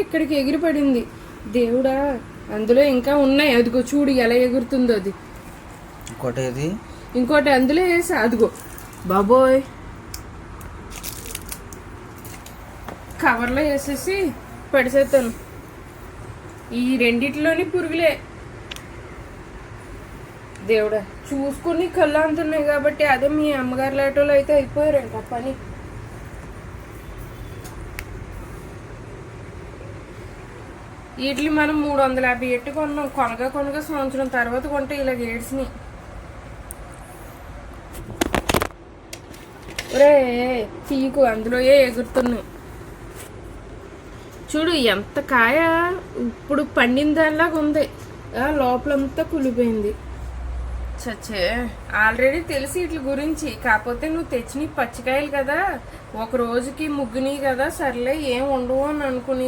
ఇక్కడికి ఎగిరిపడింది. దేవుడా, అందులో ఇంకా ఉన్నాయి. అదిగో చూడు ఎలా ఎగురుతుందో అది. ఇంకోటి అందులో వేసా. అదిగో బాబోయ్, కవర్లో వేసేసి పడిసేస్తాను. ఈ రెండిట్లోని పురుగులే. దేవుడా, చూసుకుని కళ్ళు అంతున్నాయి కాబట్టి అదే మీ అమ్మగారు లాటోలో అయితే అయిపోయారు ఇంకా పని. వీటిని మనం 350 ఎట్టు కొన్నాం. కొనగా సంవత్సరం తర్వాత కొంటే ఇలాగ ఏడ్చినాయి. ఒరే తీకు, అందులో ఎగురుతున్నాయి. చూడు ఎంత కాయ ఇప్పుడు పండిన దానిలాగా ఉంది. లోపలంతా కులిపోయింది. చచ్చే, ఆల్రెడీ తెలిసి వీటి గురించి. కాకపోతే నువ్వు తెచ్చిన పచ్చికాయలు కదా, ఒక రోజుకి ముగ్గుని కదా, సర్లే ఏం ఉండవు అని అనుకుని